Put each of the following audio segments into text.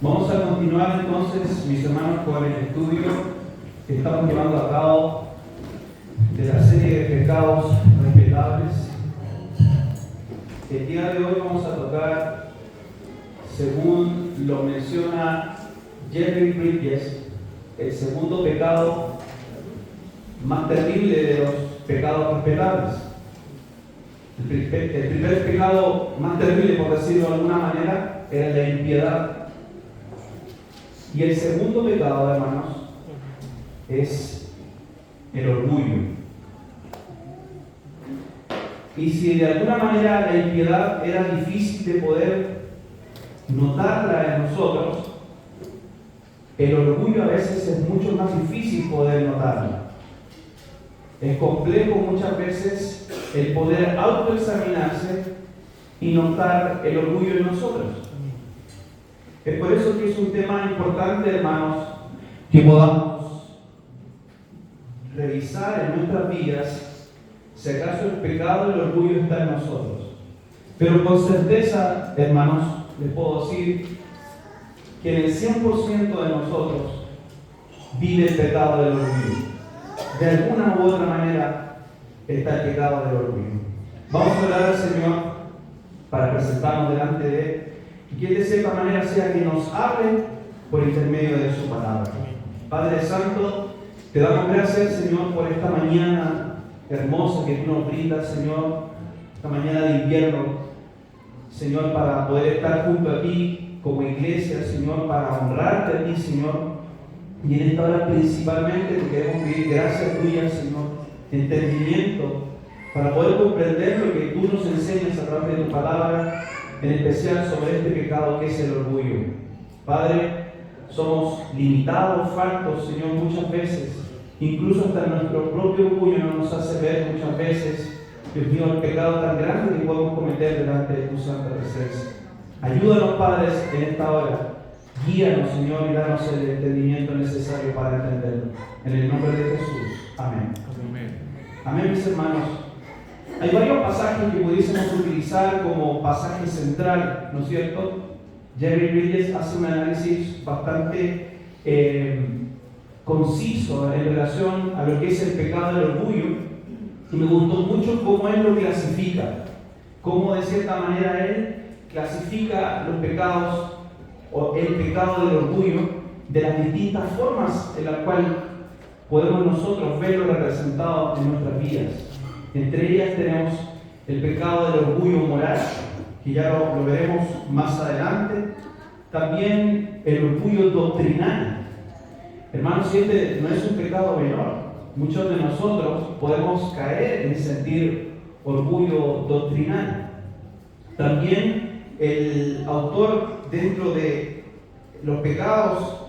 Vamos a continuar entonces, mis hermanos, con el estudio que estamos llevando a cabo de la serie de pecados respetables. El día de hoy vamos a tocar, según lo menciona Jerry Bridges, el segundo pecado más terrible de los pecados respetables. El primer pecado más terrible, por decirlo de alguna manera, era la impiedad. Y el segundo pecado, hermanos, es el orgullo. Y si de alguna manera la impiedad era difícil de poder notarla en nosotros, el orgullo a veces es mucho más difícil poder notarlo. Es complejo muchas veces el poder autoexaminarse y notar el orgullo en nosotros. Es por eso que es un tema importante, hermanos, que podamos revisar en nuestras vidas si acaso el pecado y el orgullo está en nosotros. Pero con certeza, hermanos, les puedo decir que en el 100% de nosotros vive el pecado del orgullo. De alguna u otra manera está el pecado del orgullo. Vamos a orar al Señor para presentarnos delante de Él y que Él de cierta manera sea que nos hable por intermedio de su palabra. Padre Santo, te damos gracias, Señor, por esta mañana hermosa que tú nos brindas, Señor, esta mañana de invierno, Señor, para poder estar junto a ti como iglesia, Señor, para honrarte a ti, Señor. Y en esta hora principalmente te queremos pedir gracias tuya, Señor, entendimiento, para poder comprender lo que tú nos enseñas a través de tu palabra, en especial sobre este pecado que es el orgullo. Padre, somos limitados, faltos, Señor, muchas veces. Incluso hasta nuestro propio orgullo no nos hace ver muchas veces, Dios mío, el pecado tan grande que podemos cometer delante de tu santa presencia. Ayúdanos, Padres, en esta hora. Guíanos, Señor, y danos el entendimiento necesario para entenderlo. En el nombre de Jesús. Amén. Amén. Amén, mis hermanos. Hay varios pasajes que pudiésemos utilizar como pasaje central, ¿no es cierto? Jerry Bridges hace un análisis bastante conciso en relación a lo que es el pecado del orgullo, y me gustó mucho cómo él lo clasifica, cómo de cierta manera él clasifica los pecados o el pecado del orgullo de las distintas formas en las cuales podemos nosotros verlo representado en nuestras vidas. Entre ellas tenemos el pecado del orgullo moral, que ya lo veremos más adelante. También el orgullo doctrinal. Hermanos, este no es un pecado menor. Muchos de nosotros podemos caer en sentir orgullo doctrinal. También el autor, dentro de los pecados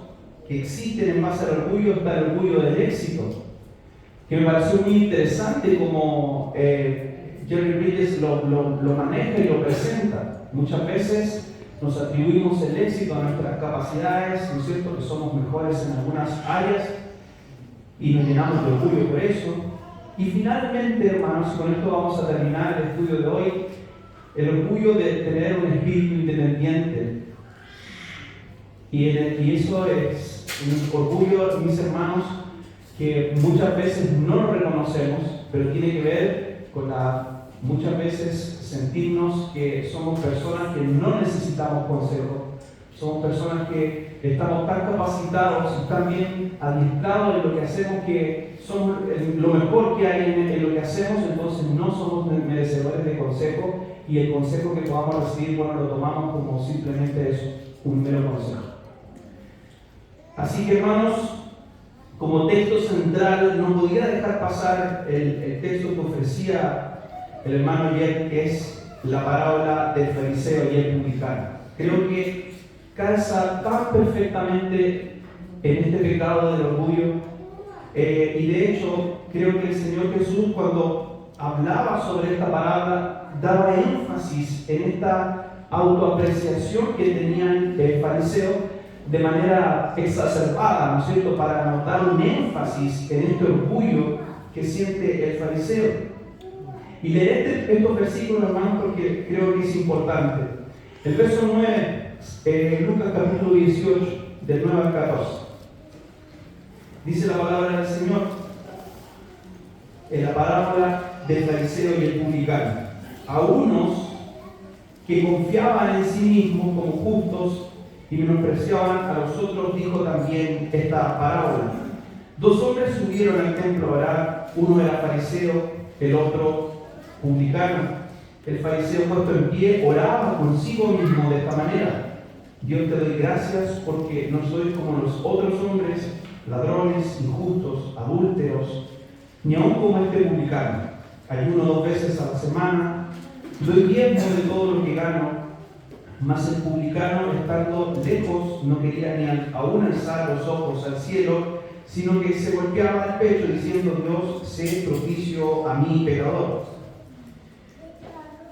que existen en base al orgullo, está el orgullo del éxito, que me pareció muy interesante como Jerry Bridges lo maneja y lo presenta. Muchas veces nos atribuimos el éxito a nuestras capacidades, ¿no es cierto?, que somos mejores en algunas áreas y nos llenamos de orgullo por eso. Y finalmente, hermanos, con esto vamos a terminar el estudio de hoy, el orgullo de tener un espíritu independiente. Y eso es un orgullo, mis hermanos, que muchas veces no lo reconocemos, pero tiene que ver con muchas veces sentirnos que somos personas que no necesitamos consejo, somos personas que estamos tan capacitados y tan bien adiestrados en lo que hacemos, que somos lo mejor que hay en lo que hacemos, entonces no somos merecedores de consejo, y el consejo que podamos recibir, bueno, lo tomamos como simplemente eso, un mero consejo. Así que, hermanos, como texto central, no podía dejar pasar el texto que ofrecía el hermano ayer, que es la parábola del fariseo y el publicano. Creo que calza tan perfectamente en este pecado del orgullo, y de hecho, creo que el Señor Jesús, cuando hablaba sobre esta parábola, daba énfasis en esta autoapreciación que tenía el fariseo, de manera exacerbada, ¿no es cierto?, para notar un énfasis en este orgullo que siente el fariseo. Y leer estos versículos, hermanos, porque creo que es importante. El verso 9 Lucas capítulo 18, del 9 al 14. Dice la palabra del Señor en la parábola del fariseo y el publicano. A unos que confiaban en sí mismos como justos y menospreciaban a los otros, dijo también esta parábola. Dos hombres subieron al templo a orar, uno era fariseo, el otro publicano. El fariseo, puesto en pie, oraba consigo mismo de esta manera: Dios, te doy gracias porque no soy como los otros hombres, ladrones, injustos, adúlteros, ni aun como este publicano. Ayuno 2 veces a la semana, doy diezmo de todo lo que gano. Mas el publicano, estando lejos, no quería ni aún alzar los ojos al cielo, sino que se golpeaba el pecho diciendo: Dios, sé propicio a mí, pecador.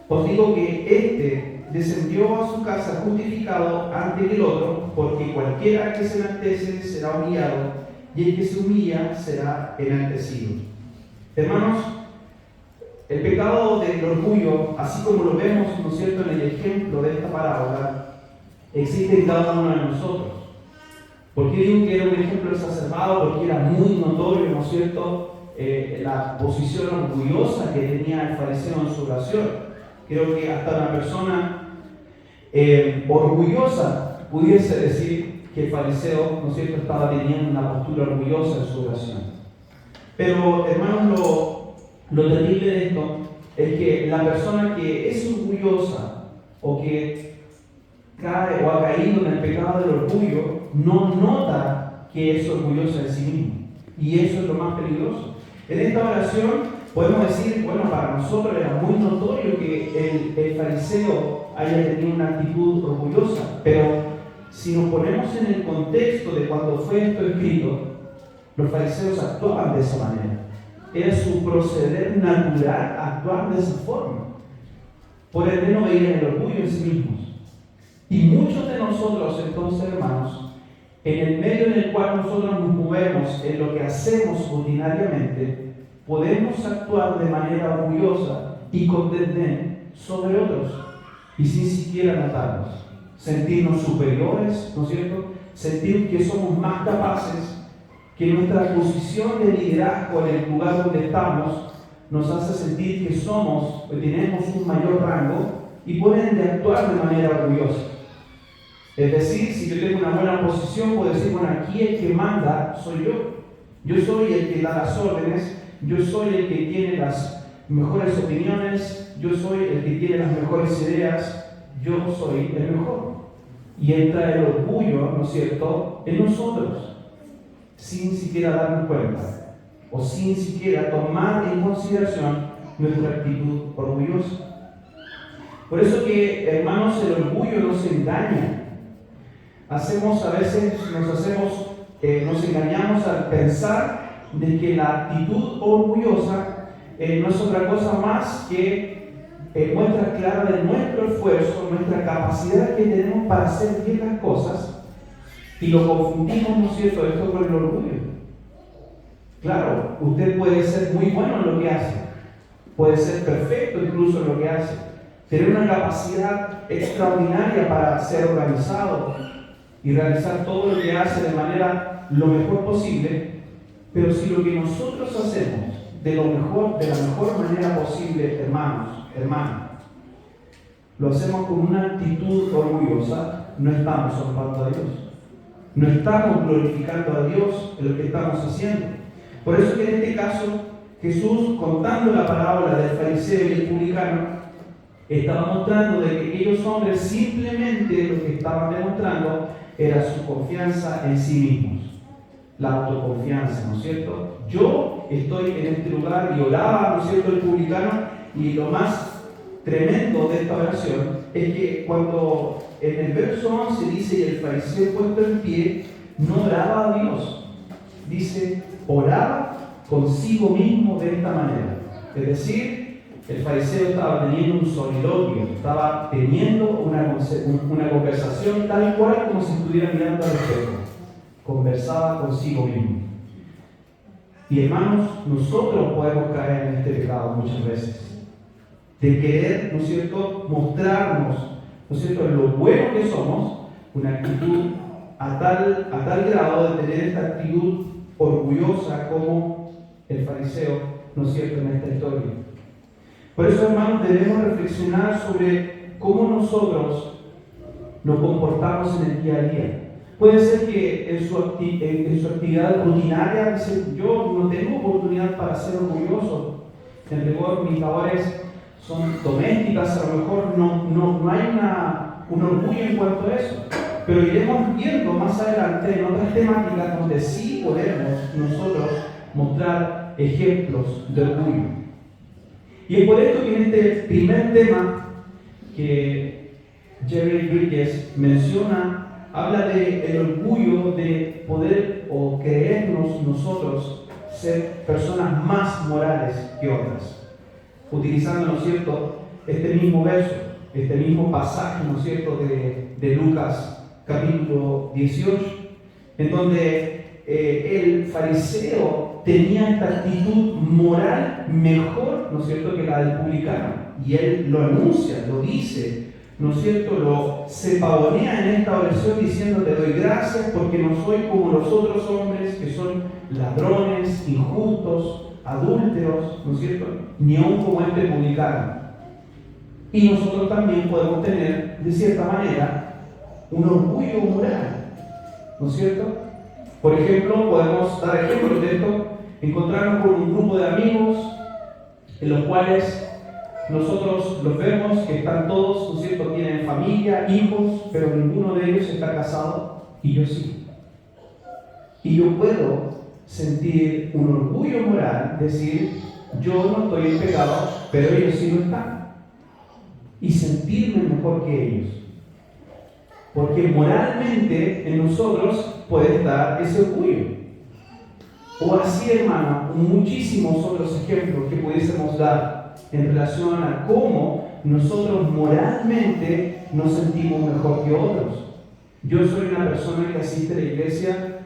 Os digo que éste descendió a su casa justificado antes que el otro, porque cualquiera que se enaltece será humillado, y el que se humilla será enaltecido. Hermanos, el pecado del orgullo, así como lo vemos, ¿no es cierto?, en el ejemplo de esta parábola, existe en cada uno de nosotros. ¿Por qué digo que era un ejemplo exacerbado? Porque era muy notorio, ¿no es cierto?, la posición orgullosa que tenía el fariseo en su oración. Creo que hasta una persona orgullosa pudiese decir que el fariseo, ¿no es cierto?, estaba teniendo una postura orgullosa en su oración. Pero, hermanos, lo terrible de esto es que la persona que es orgullosa o que cae o ha caído en el pecado del orgullo no nota que es orgullosa de sí mismo. Y eso es lo más peligroso. En esta oración podemos decir, bueno, para nosotros era muy notorio que el fariseo haya tenido una actitud orgullosa, pero si nos ponemos en el contexto de cuando fue esto escrito, los fariseos actuaban de esa manera. Era su proceder natural actuar de esa forma. Por ende no veían el orgullo en sí mismos. Y muchos de nosotros, entonces, hermanos, en el medio en el cual nosotros nos movemos, en lo que hacemos ordinariamente, podemos actuar de manera orgullosa y con desdén sobre otros, y sin siquiera notarnos, sentirnos superiores, ¿no es cierto?, sentir que somos más capaces, que nuestra posición de liderazgo en el lugar donde estamos nos hace sentir que somos, que tenemos un mayor rango y por ende actuar de manera orgullosa. Es decir, si yo tengo una buena posición, puedo decir, bueno, aquí el que manda soy yo. Yo soy el que da las órdenes, yo soy el que tiene las mejores opiniones, yo soy el que tiene las mejores ideas, yo soy el mejor. Y entra el orgullo, ¿no es cierto?, en nosotros, sin siquiera darnos cuenta, o sin siquiera tomar en consideración nuestra actitud orgullosa. Por eso que, hermanos, el orgullo nos engaña. Nos engañamos al pensar de que la actitud orgullosa no es otra cosa más que muestra clara de nuestro esfuerzo, nuestra capacidad que tenemos para hacer bien las cosas, y lo confundimos, ¿no es cierto?, esto con el orgullo. Claro, usted puede ser muy bueno en lo que hace, puede ser perfecto incluso en lo que hace, tener una capacidad extraordinaria para ser organizado y realizar todo lo que hace de manera lo mejor posible, pero si lo que nosotros hacemos de la mejor manera posible, hermanas, lo hacemos con una actitud orgullosa, no estamos honrando a Dios. No estamos glorificando a Dios en lo que estamos haciendo. Por eso que en este caso, Jesús, contando la parábola del fariseo y el publicano, estaba mostrando de que aquellos hombres simplemente lo que estaban demostrando era su confianza en sí mismos. La autoconfianza, ¿no es cierto? Yo estoy en este lugar y oraba, ¿no es cierto?, el publicano, y lo más tremendo de esta oración es que cuando en el verso 11 dice: y el fariseo puesto en pie no oraba a Dios, dice, oraba consigo mismo de esta manera. Es decir, el fariseo estaba teniendo un soliloquio, estaba teniendo una conversación tal cual como si estuviera mirando al espejo. Conversaba consigo mismo. Y hermanos, nosotros podemos caer en este pecado muchas veces, de querer, ¿no es cierto?, mostrarnos, ¿no es cierto?, lo bueno que somos, una actitud a tal grado de tener esta actitud orgullosa como el fariseo, ¿no es cierto?, en esta historia. Por eso, hermanos, debemos reflexionar sobre cómo nosotros nos comportamos en el día a día. Puede ser que en su actividad rutinaria dice: yo no tengo oportunidad para ser orgulloso. En rigor, mis labores son domésticas, a lo mejor no hay un orgullo en cuanto a eso. Pero iremos viendo más adelante en otras temáticas donde sí podemos nosotros mostrar ejemplos de orgullo. Y es por esto que en este primer tema que Jerry Bridges menciona, habla del orgullo de poder o creernos nosotros ser personas más morales que otras. Utilizando, ¿no es cierto?, este mismo verso, este mismo pasaje, ¿no es cierto?, de Lucas capítulo 18, en donde el fariseo tenía esta actitud moral mejor, ¿no es cierto?, que la del publicano. Y él lo anuncia, lo dice, ¿no es cierto?, se pavonea en esta oración diciendo: te doy gracias porque no soy como los otros hombres que son ladrones, injustos, adúlteros, ¿no es cierto?, ni aun como este publicano. Y nosotros también podemos tener, de cierta manera, un orgullo moral, ¿no es cierto? Por ejemplo, podemos dar ejemplos de esto, encontrarnos con un grupo de amigos en los cuales nosotros los vemos que están todos, ¿no es cierto?, tienen familia, hijos, pero ninguno de ellos está casado, y yo sí. Y yo puedo sentir un orgullo moral, decir: yo no estoy en pecado, pero ellos sí lo están. Y sentirme mejor que ellos. Porque moralmente en nosotros puede estar ese orgullo. O así, hermano, muchísimos otros ejemplos que pudiésemos dar en relación a cómo nosotros moralmente nos sentimos mejor que otros. Yo soy una persona que asiste a la iglesia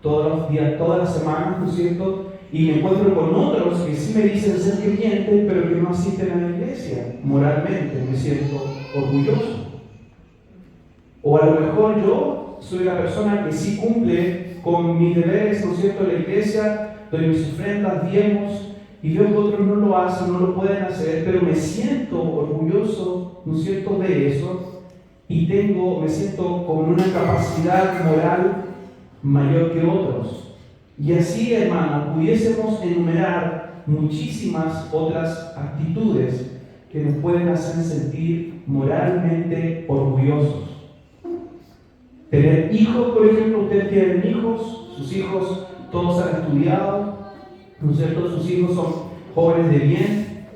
todos los días, todas las semanas, ¿no es cierto? Y me encuentro con otros que sí me dicen ser creyentes, pero que no asisten a la iglesia. Moralmente me siento orgulloso. O a lo mejor yo soy la persona que sí cumple con mis deberes, ¿no es cierto?, en la iglesia, doy mis ofrendas, diezmos, y veo que otros no lo hacen, no lo pueden hacer, pero me siento orgulloso, ¿no es cierto?, de eso, y me siento con una capacidad moral mayor que otros. Y así, hermano, pudiésemos enumerar muchísimas otras actitudes que nos pueden hacer sentir moralmente orgullosos. Tener hijos, por ejemplo, ustedes tienen hijos, sus hijos todos han estudiado, ¿no es cierto?, sus hijos son jóvenes de bien,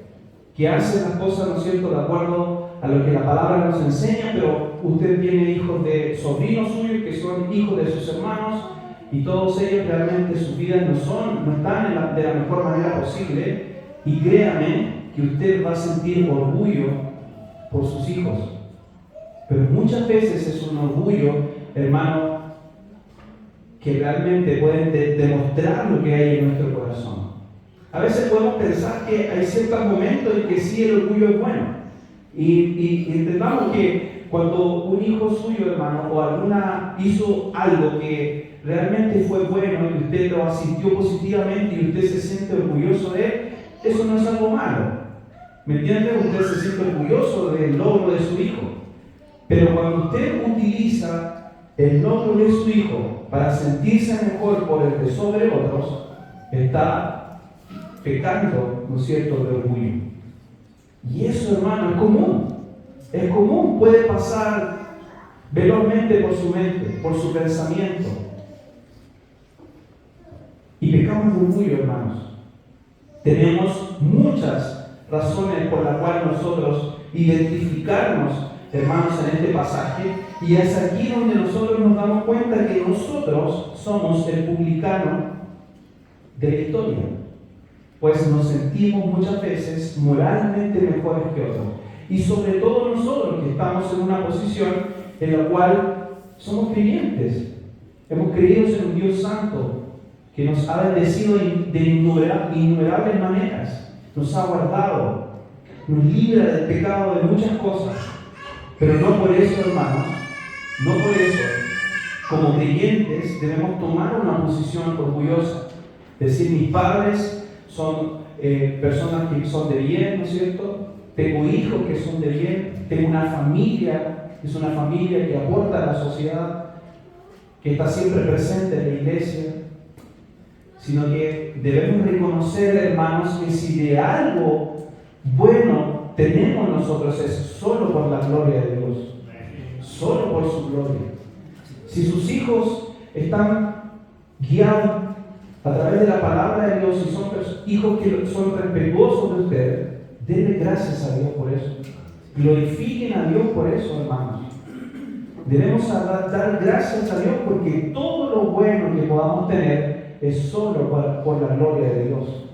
que hacen las cosas, ¿no es cierto?, de acuerdo a lo que la palabra nos enseña, pero usted tiene hijos de sobrinos suyos que son hijos de sus hermanos, y todos ellos realmente sus vidas no están de la mejor manera posible, y créame que usted va a sentir orgullo por sus hijos. Pero muchas veces es un orgullo, hermano, que realmente pueden demostrar lo que hay en nuestro corazón. A veces podemos pensar que hay ciertos momentos en que sí el orgullo es bueno. Y entendamos que cuando un hijo suyo, hermano, o alguna hizo algo que realmente fue bueno y usted lo asintió positivamente y usted se siente orgulloso de él, eso no es algo malo. ¿Me entiende? Usted se siente orgulloso del logro de su hijo. Pero cuando usted utiliza el logro de su hijo para sentirse mejor por el de sobre otros, está pecando, ¿no es cierto?, de orgullo. Y eso, hermano, es común. Es común, puede pasar velozmente por su mente, por su pensamiento. Y pecamos de orgullo, hermanos. Tenemos muchas razones por las cuales nosotros identificarnos, hermanos, en este pasaje, y es aquí donde nosotros nos damos cuenta que nosotros somos el publicano de la historia, pues nos sentimos muchas veces moralmente mejores que otros, y sobre todo nosotros que estamos en una posición en la cual somos creyentes, hemos creído en un Dios santo que nos ha bendecido de innumerables maneras, nos ha guardado, nos libra del pecado de muchas cosas. Pero no por eso, hermanos, No por eso, como creyentes, debemos tomar una posición orgullosa. Decir, mis padres son personas que son de bien, ¿no es cierto? Tengo hijos que son de bien, tengo una familia, que es una familia que aporta a la sociedad, que está siempre presente en la iglesia, sino que debemos reconocer, hermanos, que si de algo bueno tenemos nosotros es solo por la gloria de Dios, solo por su gloria. Si sus hijos están guiados a través de la palabra de Dios y son hijos que son respetuosos de usted, denle gracias a Dios por eso. Glorifiquen a Dios por eso, hermanos. Debemos dar gracias a Dios porque todo lo bueno que podamos tener es solo por la gloria de Dios.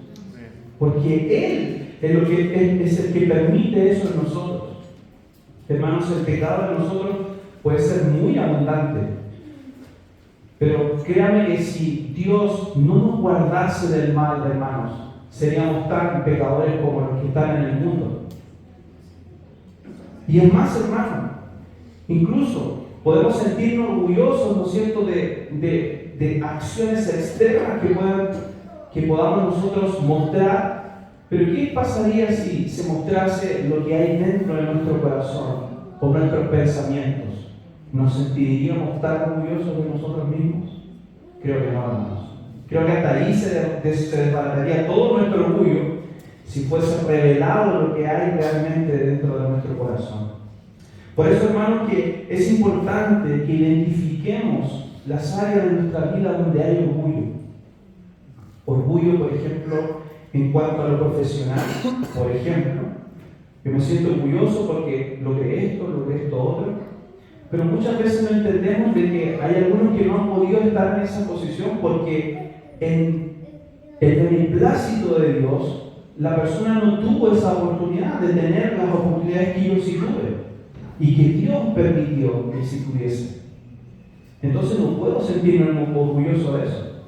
Porque Él es el que permite eso en nosotros. Hermanos, el pecado en nosotros puede ser muy abundante. Pero créame que si Dios no nos guardase del mal, hermanos, seríamos tan pecadores como los que están en el mundo. Y es más, hermano, incluso podemos sentirnos orgullosos, ¿no es cierto?, de acciones externas que podamos nosotros mostrar. Pero ¿qué pasaría si se mostrase lo que hay dentro de nuestro corazón o nuestros pensamientos? ¿Nos sentiríamos tan orgullosos de nosotros mismos? Creo que no, hermanos. Creo que hasta ahí se desbarataría todo nuestro orgullo si fuese revelado lo que hay realmente dentro de nuestro corazón. Por eso, hermanos, que es importante que identifiquemos las áreas de nuestra vida donde hay orgullo. Orgullo, por ejemplo, en cuanto a lo profesional. Por ejemplo, que me siento orgulloso porque logré esto otro. Pero muchas veces no entendemos de que hay algunos que no han podido estar en esa posición porque en el beneplácito de Dios, la persona no tuvo esa oportunidad de tener las oportunidades que yo sí tuve y que Dios permitió que sí tuviese. Entonces no puedo sentirme orgulloso de eso,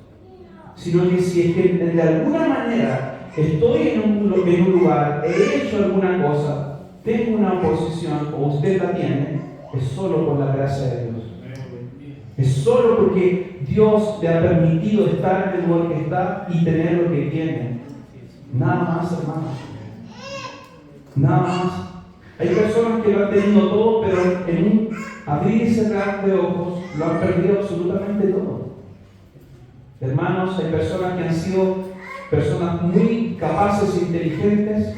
sino que si es que de alguna manera estoy en un lugar, he hecho alguna cosa, tengo una posición o usted la tiene, es solo por la gracia de Dios. Es solo porque Dios le ha permitido estar en el lugar que está y tener lo que tiene. Nada más, hermanos. Nada más. Hay personas que lo han tenido todo, pero en un abrir y cerrar de ojos lo han perdido absolutamente todo. Hermanos, hay personas que han sido personas muy capaces e inteligentes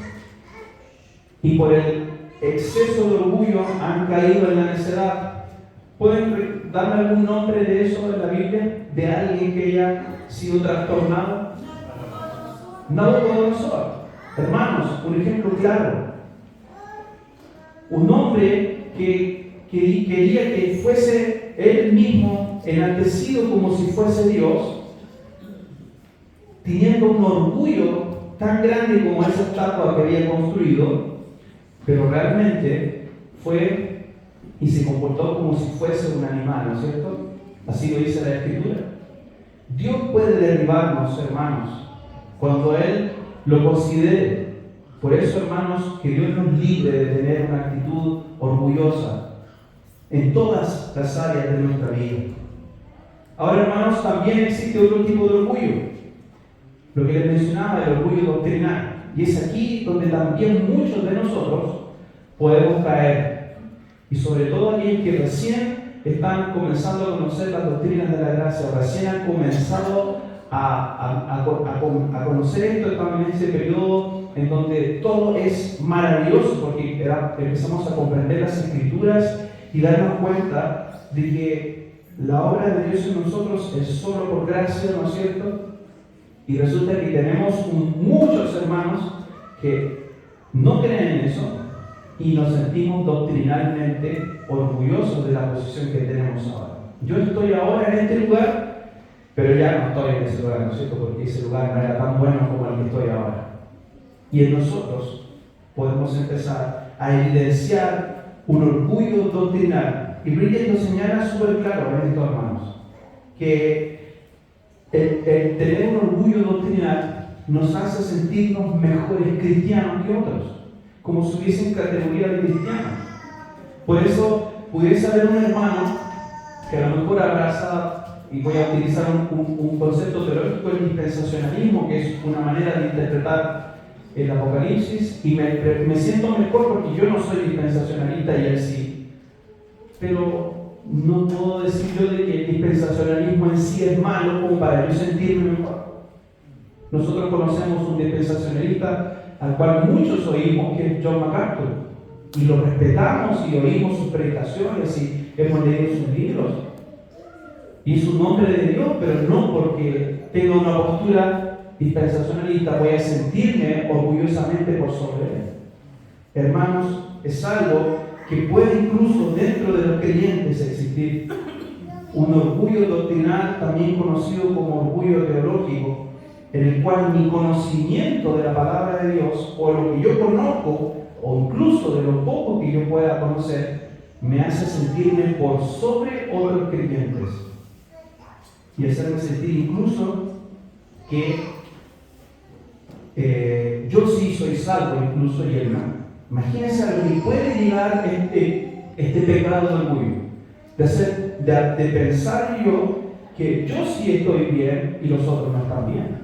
y por el exceso de orgullo han caído en la necedad. ¿Pueden darme algún nombre de eso en la Biblia? ¿De alguien que haya sido trastornado? Nabucodonosor. Hermanos, un ejemplo claro. Un hombre que quería que fuese él mismo enaltecido como si fuese Dios, teniendo un orgullo tan grande como esa estatua que había construido, pero realmente fue y se comportó como si fuese un animal, ¿no es cierto? Así lo dice la Escritura. Dios puede derribarnos, hermanos, cuando Él lo considere. Por eso, hermanos, que Dios nos libre de tener una actitud orgullosa en todas las áreas de nuestra vida. Ahora, hermanos, también existe otro tipo de orgullo. Lo que les mencionaba, el orgullo doctrinal. Y es aquí donde también muchos de nosotros podemos caer. Y sobre todo aquellos que recién están comenzando a conocer las doctrinas de la gracia, recién han comenzado a conocer esto, estamos en ese periodo en donde todo es maravilloso, porque empezamos a comprender las Escrituras y darnos cuenta de que la obra de Dios en nosotros es solo por gracia, ¿no es cierto? Y resulta que tenemos muchos hermanos que no creen en eso y nos sentimos doctrinalmente orgullosos de la posición que tenemos ahora. Yo estoy ahora en este lugar, pero ya no estoy en ese lugar, ¿no es cierto? Porque ese lugar no era tan bueno como el que estoy ahora. Y en nosotros podemos empezar a evidenciar un orgullo doctrinal. Y Bridget nos señala súper claro en esto, hermanos, que el tener un orgullo doctrinal nos hace sentirnos mejores cristianos que otros, como si hubiesen categoría de cristianos. Por eso pudiese haber un hermano que a lo mejor abraza, y voy a utilizar un concepto teológico, el dispensacionalismo, que es una manera de interpretar el Apocalipsis, y me siento mejor porque yo no soy dispensacionalista y él sí. Pero no puedo decir yo de que el dispensacionalismo en sí es malo como para yo sentirme mejor. Nosotros conocemos un dispensacionalista al cual muchos oímos, que es John MacArthur, y lo respetamos y oímos sus predicaciones y hemos leído sus libros. Y es un hombre de Dios, pero no porque tenga una postura dispensacionalista voy a sentirme orgullosamente por sobre él. Hermanos, es algo que puede incluso dentro de los creyentes existir. Un orgullo doctrinal, también conocido como orgullo teológico, en el cual mi conocimiento de la palabra de Dios, o lo que yo conozco, o incluso de lo poco que yo pueda conocer, me hace sentirme por sobre otros creyentes. Y hacerme sentir incluso que yo sí soy salvo, incluso y él no. Imagínense a lo que puede llegar este pecado de orgullo, de pensar yo que yo sí estoy bien y los otros no están bien.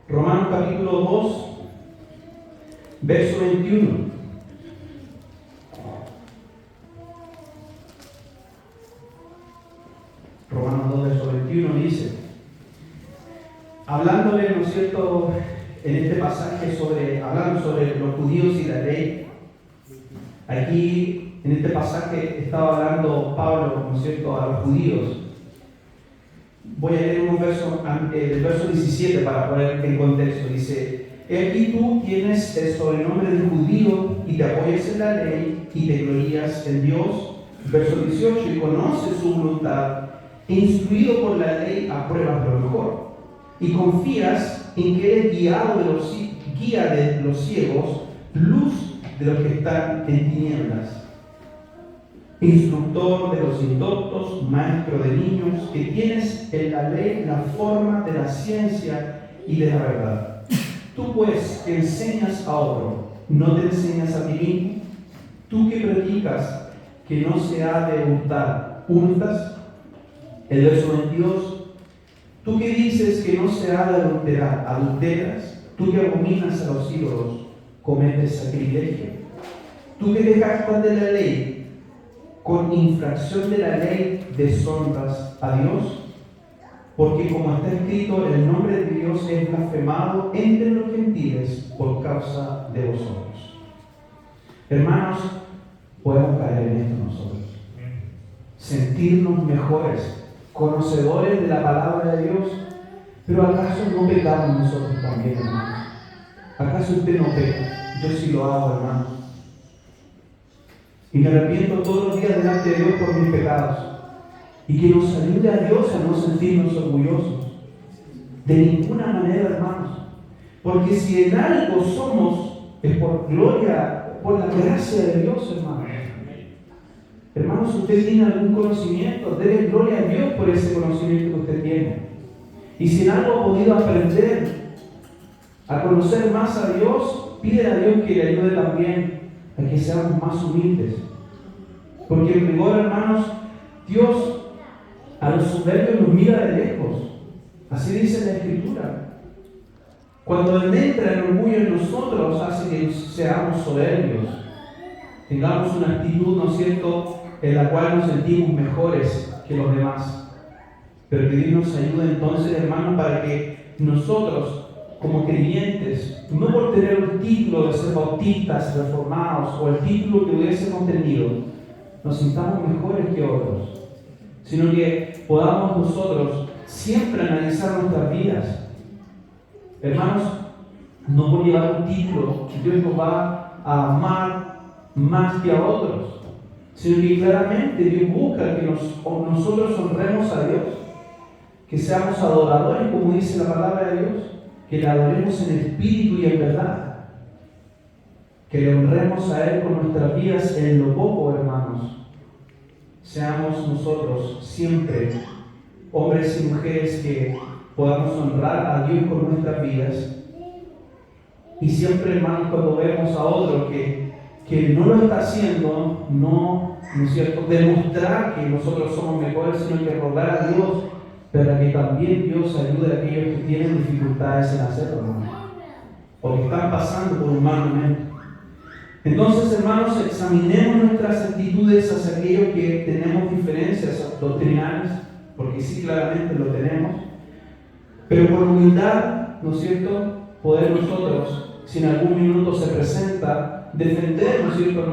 Romanos capítulo 2, verso 21. Romanos 2, verso 21 dice, hablándole, ¿no es cierto?, en este pasaje hablando sobre los judíos y la ley. Aquí, en este pasaje, estaba hablando Pablo, ¿no es cierto?, a los judíos. Voy a leer un verso, el verso 17 para poner en contexto. Dice, he aquí tú tienes el sobrenombre de judío y te apoyas en la ley y te glorías en Dios. Verso 18, y conoces su voluntad, instruido por la ley, apruebas lo mejor. Y confías en que eres guía de los ciegos, luz de los que están en tinieblas, instructor de los indoctos, maestro de niños, que tienes en la ley la forma de la ciencia y de la verdad. Tú pues que enseñas a otro, ¿no te enseñas a ti mismo? Tú que predicas que no se ha de hurtar, ¿hurtas? El verso 22. Tú que dices que no se ha de adulterar, ¿adulteras? Tú que abominas a los ídolos, cometes sacrilegio. Tú que te jactas de la ley, con infracción de la ley deshonras a Dios. Porque como está escrito, el nombre de Dios es blasfemado entre los gentiles por causa de vosotros. Hermanos, podemos caer en esto nosotros. Sentirnos mejores, conocedores de la palabra de Dios, pero ¿acaso no pecamos nosotros también, hermanos? ¿Acaso usted no peca? Yo sí lo hago, hermanos. Y me arrepiento todos los días delante de Dios por mis pecados. Y que nos ayude a Dios a no sentirnos orgullosos. De ninguna manera, hermanos. Porque si en algo somos, es por gloria, por la gracia de Dios, hermanos. Hermanos, usted tiene algún conocimiento, dele gloria a Dios por ese conocimiento que usted tiene. Y si en algo ha podido aprender a conocer más a Dios, pide a Dios que le ayude también a que seamos más humildes. Porque en rigor, hermanos, Dios a los soberbios los mira de lejos. Así dice la Escritura. Cuando entra el orgullo en nosotros, hace que seamos soberbios. Tengamos una actitud, ¿no es cierto?, en la cual nos sentimos mejores que los demás. Pero que Dios nos ayude entonces, hermanos, para que nosotros, como creyentes, no por tener un título de ser bautistas, reformados, o el título que hubiésemos tenido, nos sintamos mejores que otros, sino que podamos nosotros siempre analizar nuestras vidas. Hermanos, no por llevar un título, Dios nos va a amar más que a otros, sino que claramente Dios busca que nosotros honremos a Dios, que seamos adoradores, como dice la palabra de Dios, que le adoremos en espíritu y en verdad, que le honremos a Él con nuestras vidas en lo poco, hermanos. Seamos nosotros siempre hombres y mujeres que podamos honrar a Dios con nuestras vidas. Y siempre, hermanos, cuando vemos a otro que no lo está haciendo, no ¿no es cierto?, demostrar que nosotros somos mejores, sino que rogar a Dios para que también Dios ayude a aquellos que tienen dificultades en hacerlo, hermano, o que están pasando por un mal momento. Entonces, hermanos, examinemos nuestras actitudes hacia aquellos que tenemos diferencias doctrinales, porque sí, claramente lo tenemos, pero por humildad, ¿no es cierto?, poder nosotros, si en algún minuto se presenta, defender, ¿no es cierto?,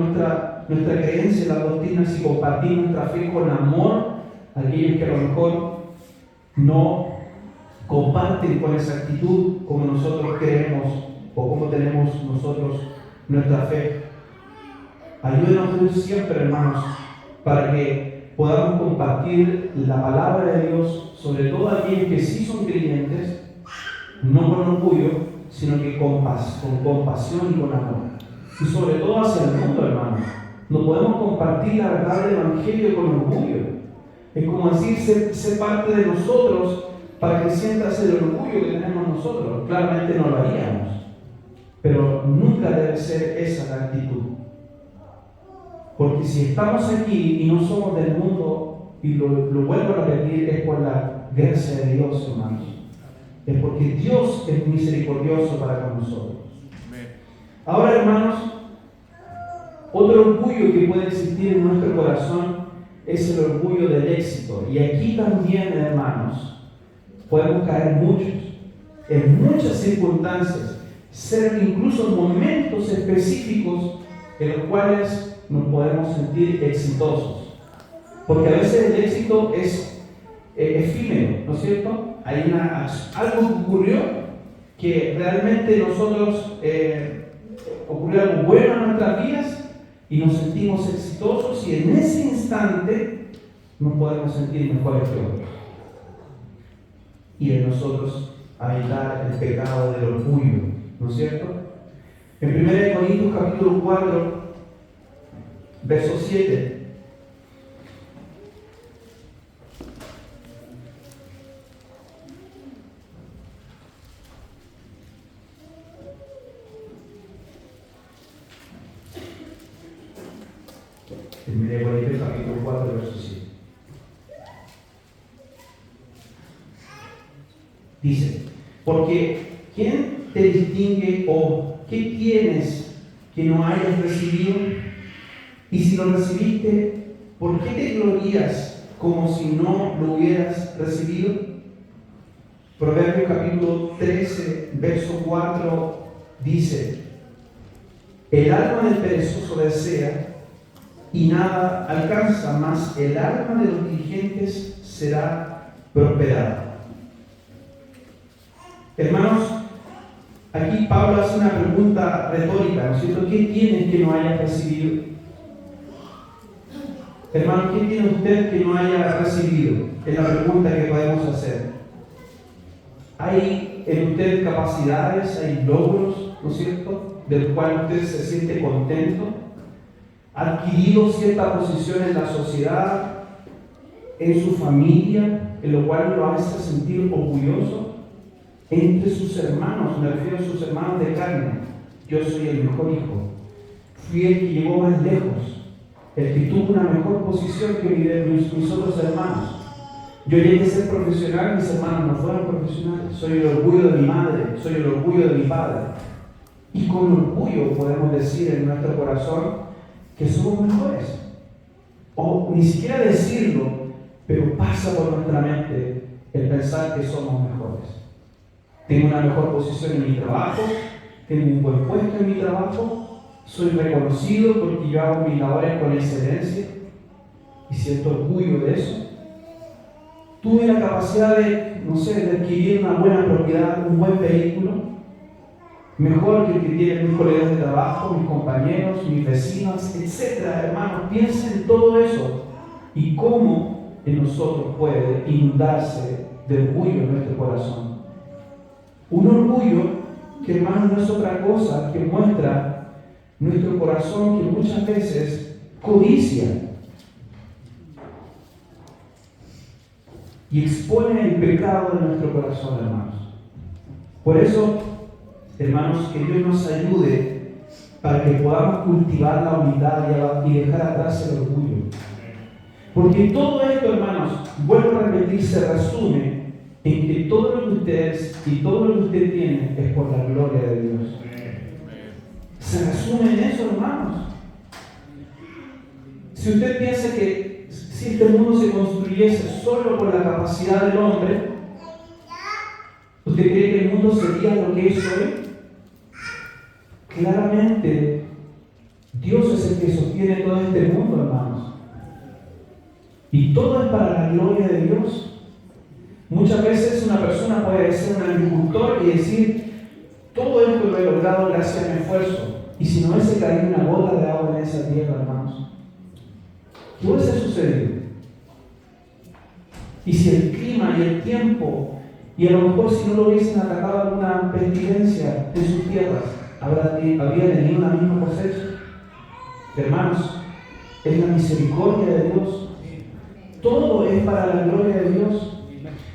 nuestra creencia en las doctrinas y compartir nuestra fe con amor a aquellos que a lo mejor no comparten con esa actitud como nosotros creemos o como tenemos nosotros nuestra fe. Ayúdenos Dios siempre, hermanos, para que podamos compartir la palabra de Dios, sobre todo aquellos que sí son creyentes, no con orgullo, sino que con compasión y con amor. Y sobre todo hacia el mundo, hermanos. No podemos compartir la verdad del Evangelio con orgullo. Es como decir, ser parte de nosotros para que sientas el orgullo que tenemos nosotros. Claramente no lo haríamos, pero nunca debe ser esa la actitud. Porque si estamos aquí y no somos del mundo, y lo vuelvo a repetir, es por la gracia de Dios, hermanos. Es porque Dios es misericordioso para con nosotros. Ahora, hermanos, otro orgullo que puede existir en nuestro corazón es el orgullo del éxito. Y aquí también, hermanos, podemos caer muchos, en muchas circunstancias, ser incluso momentos específicos en los cuales nos podemos sentir exitosos. Porque a veces el éxito es efímero, ¿no es cierto? Hay algo que ocurrió que realmente nosotros ocurrió algo bueno en nuestras vidas y nos sentimos exitosos, y en ese instante nos podemos sentir mejores que otros. Y en nosotros habitar el pecado del orgullo, ¿no es cierto? En 1 Corintios capítulo 4, verso 7. En 1 Corintios capítulo 4, verso 7. Dice: porque ¿quién te distingue o qué tienes que no hayas recibido? Y si lo recibiste, ¿por qué te glorías como si no lo hubieras recibido? Proverbios capítulo 13, verso 4 dice: el alma del perezoso desea y nada alcanza, mas el alma de los diligentes será prosperada. Hermanos, aquí Pablo hace una pregunta retórica, ¿no es cierto? ¿Qué tienes que no hayas recibido? Hermano, ¿qué tiene usted que no haya recibido? Es la pregunta que podemos hacer. ¿Hay en usted capacidades, hay logros, ¿no es cierto?, del cual usted se siente contento? ¿Ha adquirido cierta posición en la sociedad, en su familia, en lo cual lo hace sentir orgulloso? Entre sus hermanos, me refiero a sus hermanos de carne, yo soy el mejor hijo, fui el que llegó más lejos, el que tuvo una mejor posición que mis otros hermanos. Yo llegué a ser profesional, mis hermanos no fueron profesionales. Soy el orgullo de mi madre, soy el orgullo de mi padre. Y con orgullo podemos decir en nuestro corazón que somos mejores. O ni siquiera decirlo, pero pasa por nuestra mente el pensar que somos mejores. Tengo una mejor posición en mi trabajo, tengo un buen puesto en mi trabajo, soy reconocido porque yo hago mis labores con excelencia y siento orgullo de eso. Tuve la capacidad de, de adquirir una buena propiedad, un buen vehículo, mejor que el que tienen mis colegas de trabajo, mis compañeros, mis vecinos, etc. Hermanos, piensen en todo eso y cómo en nosotros puede inundarse de orgullo en nuestro corazón. Un orgullo que, hermanos, no es otra cosa que muestra nuestro corazón, que muchas veces codicia y expone el pecado de nuestro corazón, hermanos. Por eso, hermanos, que Dios nos ayude para que podamos cultivar la humildad y dejar atrás el orgullo. Porque todo esto, hermanos, vuelvo a repetir, se resume en que todo lo que ustedes y todo lo que usted tiene es por la gloria de Dios. Se resume en eso, hermanos. Si usted piensa que si este mundo se construyese solo por la capacidad del hombre, ¿usted cree que el mundo sería lo que es hoy? Claramente, Dios es el que sostiene todo este mundo, hermanos. Y todo es para la gloria de Dios. Muchas veces una persona puede ser un agricultor y decir, todo esto lo he logrado gracias a mi esfuerzo. Y si no hubiese caído una gota de agua en esa tierra, hermanos, ¿qué hubiese sucedido? Y si el clima y el tiempo, y a lo mejor si no lo hubiesen atacado alguna pestilencia en sus tierras, habría tenido la misma cosecha. Hermanos, es la misericordia de Dios. Todo es para la gloria de Dios.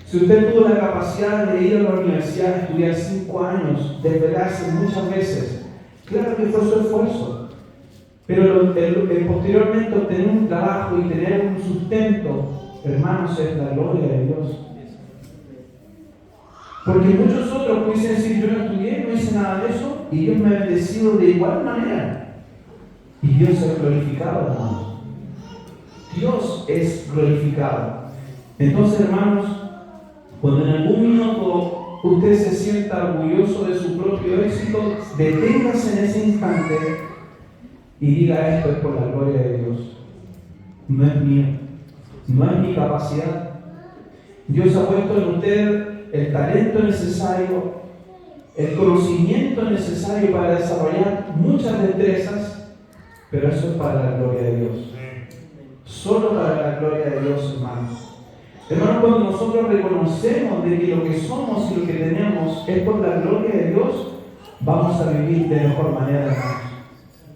Si usted tuvo la capacidad de ir a la universidad a estudiar 5 años, desvelarse muchas veces, claro que fue su esfuerzo. Pero posteriormente obtener un trabajo y tener un sustento, hermanos, es la gloria de Dios. Porque muchos otros pudiesen decir, yo no estudié, no hice nada de eso, y Dios me ha bendecido de igual manera. Y Dios es glorificado, hermanos. Dios es glorificado. Entonces, hermanos, cuando en algún minuto usted se sienta orgulloso de su propio éxito, deténgase en ese instante y diga, esto es por la gloria de Dios. No es mío, no es mi capacidad. Dios ha puesto en usted el talento necesario, el conocimiento necesario para desarrollar muchas destrezas, pero eso es para la gloria de Dios. Solo para la gloria de Dios, hermanos. Hermanos, cuando nosotros reconocemos de que lo que somos y lo que tenemos es por la gloria de Dios, vamos a vivir de mejor manera, hermanos.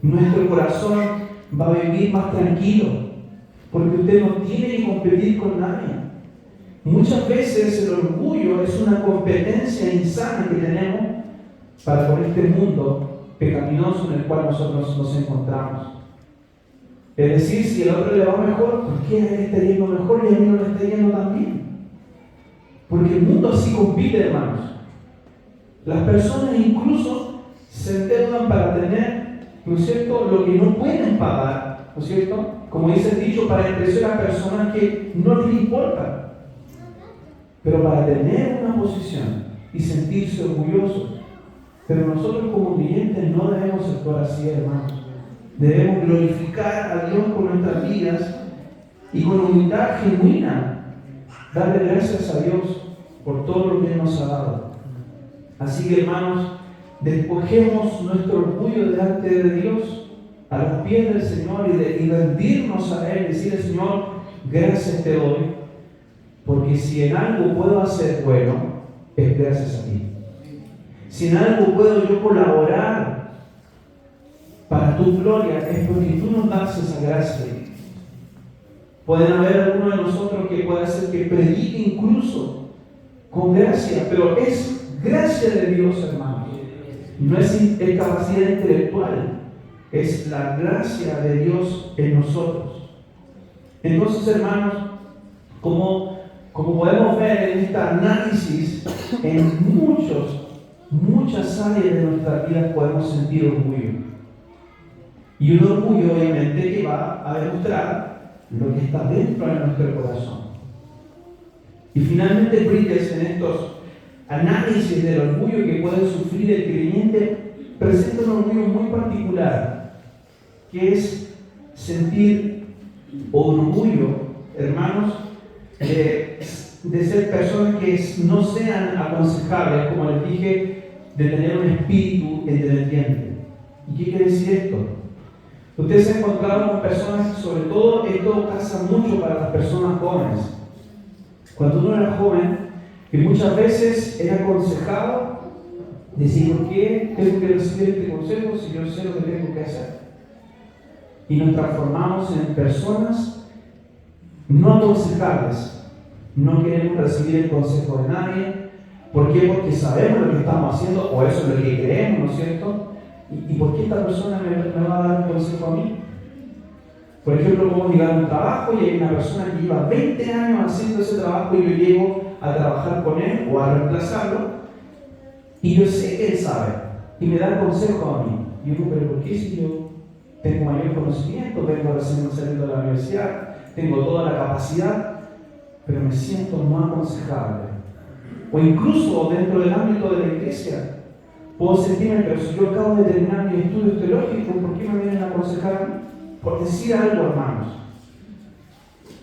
Nuestro corazón va a vivir más tranquilo, porque usted no tiene que competir con nadie. Muchas veces el orgullo es una competencia insana que tenemos para con este mundo pecaminoso en el cual nosotros nos encontramos. Es decir, si el otro le va mejor, ¿por qué a él está yendo mejor y a mí no le está yendo tan bien? Porque el mundo así compite, hermanos. Las personas incluso se endeudan para tener, ¿no es cierto?, lo que no pueden pagar, ¿no es cierto? Como dice el dicho, para impresionar a personas que no les importa. Pero para tener una posición y sentirse orgullosos. Pero nosotros como creyentes no debemos actuar así, hermanos. Debemos glorificar a Dios con nuestras vidas y con humildad genuina darle gracias a Dios por todo lo que Él nos ha dado. Así que, hermanos, despojemos nuestro orgullo delante de Dios, a los pies del Señor y rendirnos a Él, decirle, Señor, gracias te doy, porque si en algo puedo hacer bueno, es gracias a ti. Si en algo puedo yo colaborar para tu gloria, es porque tú nos das esa gracia. Pueden haber algunos de nosotros que puede ser que predique incluso con gracia, pero es gracia de Dios, hermano. No es capacidad intelectual, es la gracia de Dios en nosotros. Entonces, hermanos, como podemos ver en este análisis, en muchas áreas de nuestras vidas podemos sentir orgullo. Y un orgullo, obviamente, que va a demostrar lo que está dentro de nuestro corazón. Y finalmente, Bridges, en estos análisis del orgullo que puede sufrir el creyente, presenta un orgullo muy particular, que es sentir orgullo, hermanos, de ser personas que no sean aconsejables, como les dije, de tener un espíritu independiente. ¿Y qué quiere decir esto? Ustedes se han encontrado con personas, sobre todo esto pasa mucho para las personas jóvenes. Cuando uno era joven, que muchas veces era aconsejado decir, ¿por qué tengo que recibir este consejo si yo sé lo que tengo que hacer? Y nos transformamos en personas no aconsejables. No queremos recibir el consejo de nadie. ¿Por qué? Porque sabemos lo que estamos haciendo, o eso es lo que creemos, ¿no es cierto? ¿Y por qué esta persona me va a dar un consejo a mí? Por ejemplo, podemos llegar a un trabajo y hay una persona que lleva 20 años haciendo ese trabajo y yo llego a trabajar con él o a reemplazarlo y yo sé que él sabe y me da consejo a mí. Y yo digo, pero ¿por qué si yo tengo mayor conocimiento, vengo recién saliendo de la universidad, tengo toda la capacidad, pero me siento no aconsejable? O incluso dentro del ámbito de la iglesia, puedo sentirme, pero si yo acabo de terminar mis estudios teológicos, ¿por qué me vienen a aconsejar a mí? Por decir algo, hermanos,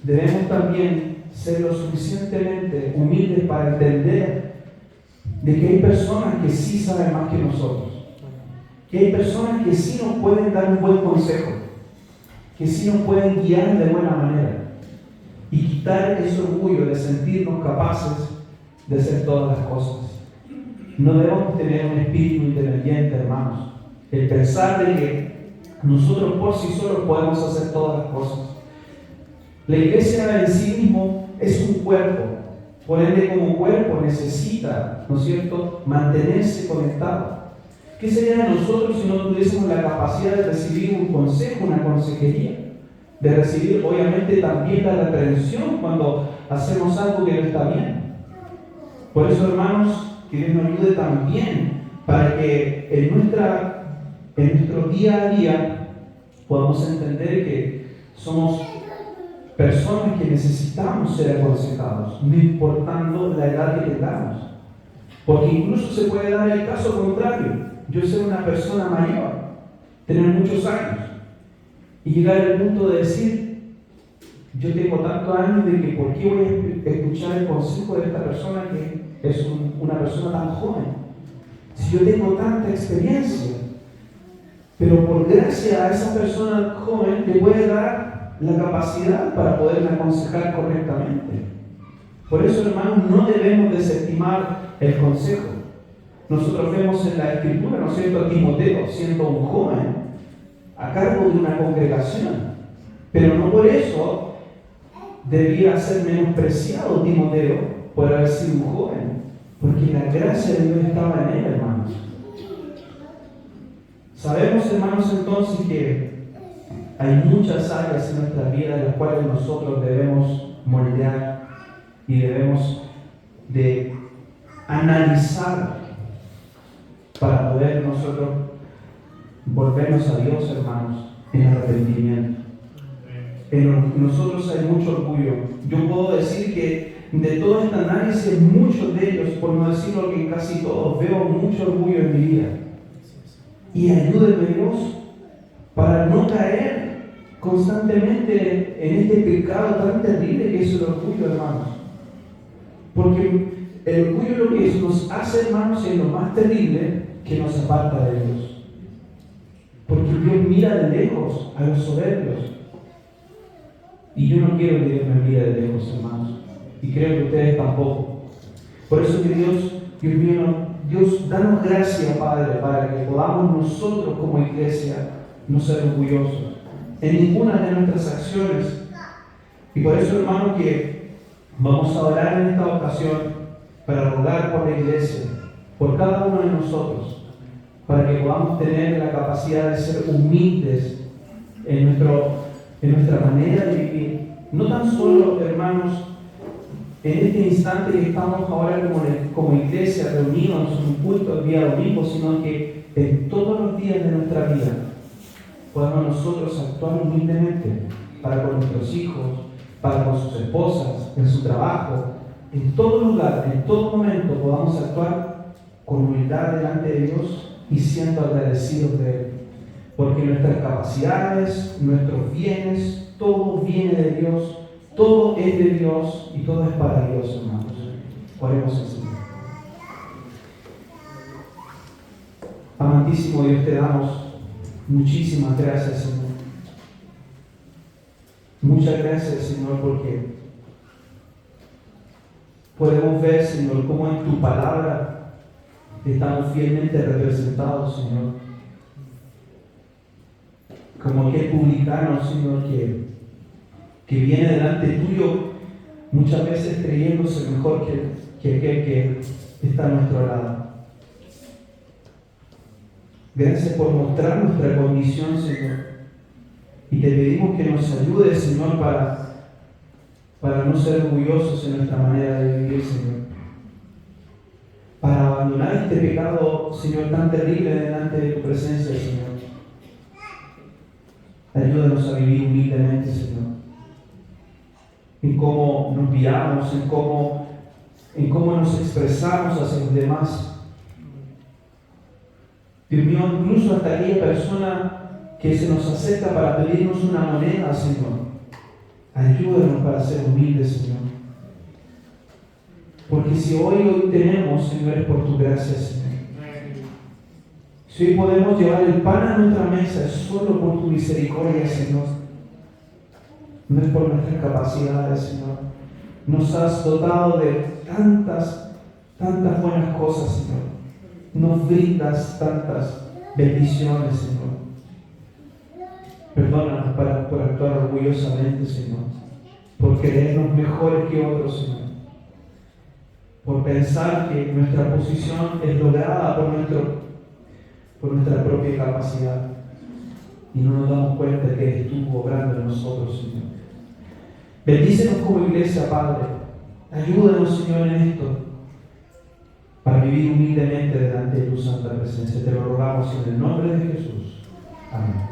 debemos también ser lo suficientemente humildes para entender de que hay personas que sí saben más que nosotros, que hay personas que sí nos pueden dar un buen consejo, que sí nos pueden guiar de buena manera y quitar ese orgullo de sentirnos capaces de hacer todas las cosas. No debemos tener un espíritu independiente, hermanos, el pensar de que nosotros por sí solos podemos hacer todas las cosas. La iglesia en sí mismo es un cuerpo, por ende como cuerpo necesita, ¿no es cierto?, mantenerse conectado. ¿Qué sería de nosotros si no tuviésemos la capacidad de recibir un consejo, una consejería? De recibir obviamente también la reprensión cuando hacemos algo que no está bien. Por eso, hermanos, que Dios nos ayude también para que en nuestro día a día podamos entender que somos personas que necesitamos ser aconsejados, no importando la edad que tengamos. Porque incluso se puede dar el caso contrario. Yo ser una persona mayor, tener muchos años, y llegar al punto de decir, yo tengo tantos años de que ¿por qué voy a escuchar el consejo de esta persona que es una persona tan joven? Si yo tengo tanta experiencia, pero por gracia a esa persona joven le puede dar la capacidad para poderla aconsejar correctamente. Por eso, hermanos, no debemos desestimar el consejo. Nosotros vemos en la Escritura, ¿no es cierto?, a Timoteo siendo un joven a cargo de una congregación, pero no por eso debía ser menospreciado Timoteo por haber sido un joven, porque la gracia de Dios estaba en él, hermanos. Sabemos, hermanos, entonces que hay muchas áreas en nuestra vida en las cuales nosotros debemos moldear y debemos de analizar para poder nosotros volvernos a Dios, hermanos, en arrepentimiento. En nosotros hay mucho orgullo. Yo puedo decir que de todo este análisis, muchos de ellos, por no decirlo que casi todos, veo mucho orgullo en mi vida. Y ayúdeme, Dios, para no caer constantemente en este pecado tan terrible que es el orgullo, hermanos. Porque el orgullo lo que nos hace, hermanos, es lo más terrible que nos aparta de Dios. Porque Dios mira de lejos a los soberbios. Y yo no quiero que Dios me mire de lejos, hermanos. Y creo que ustedes tampoco. Por eso que Dios mío, Dios, danos gracia, Padre, para que podamos nosotros como iglesia no ser orgullosos en ninguna de nuestras acciones. Y por eso, hermanos, que vamos a orar en esta ocasión para rogar por la iglesia, por cada uno de nosotros, para que podamos tener la capacidad de ser humildes en nuestra manera de vivir. No tan solo, hermanos, en este instante que estamos ahora como iglesia reunidos en un culto el día domingo, sino que en todos los días de nuestra vida podamos nosotros actuar humildemente para con nuestros hijos, para con sus esposas, en su trabajo, en todo lugar, en todo momento podamos actuar con humildad delante de Dios y siendo agradecidos de Él. Porque nuestras capacidades, nuestros bienes, todo viene de Dios, todo es de Dios y todo es para Dios, hermanos. Oremos al Señor. Amantísimo Dios, te damos muchísimas gracias, Señor. Muchas gracias, Señor, porque podemos ver, Señor, cómo en tu palabra estamos fielmente representados, Señor. Como aquel publicano, Señor, que viene delante tuyo, muchas veces creyéndose mejor que aquel que está a nuestro lado. Gracias por mostrar nuestra condición, Señor. Y te pedimos que nos ayudes, Señor, para no ser orgullosos en nuestra manera de vivir, Señor. Para abandonar este pecado, Señor, tan terrible delante de tu presencia, Señor. Ayúdanos a vivir humildemente, Señor. En cómo nos guiamos, en cómo nos expresamos hacia los demás. Dios mío, incluso hasta aquella persona que se nos acerca para pedirnos una moneda, Señor. Ayúdanos para ser humildes, Señor. Porque si hoy tenemos, Señor, es por tu gracia, Señor. Si hoy podemos llevar el pan a nuestra mesa, es solo por tu misericordia, Señor. No es por nuestras capacidades, Señor. Nos has dotado de tantas buenas cosas, Señor. Nos brindas tantas bendiciones, Señor. Perdónanos por actuar orgullosamente, Señor. Por creernos mejores que otros, Señor. Por pensar que nuestra posición es lograda por nuestra propia capacidad. Y no nos damos cuenta de que eres tú obrando en nosotros, Señor. Bendícenos como iglesia, Padre. Ayúdanos, Señor, en esto, para vivir humildemente delante de tu santa presencia. Te lo rogamos en el nombre de Jesús. Amén.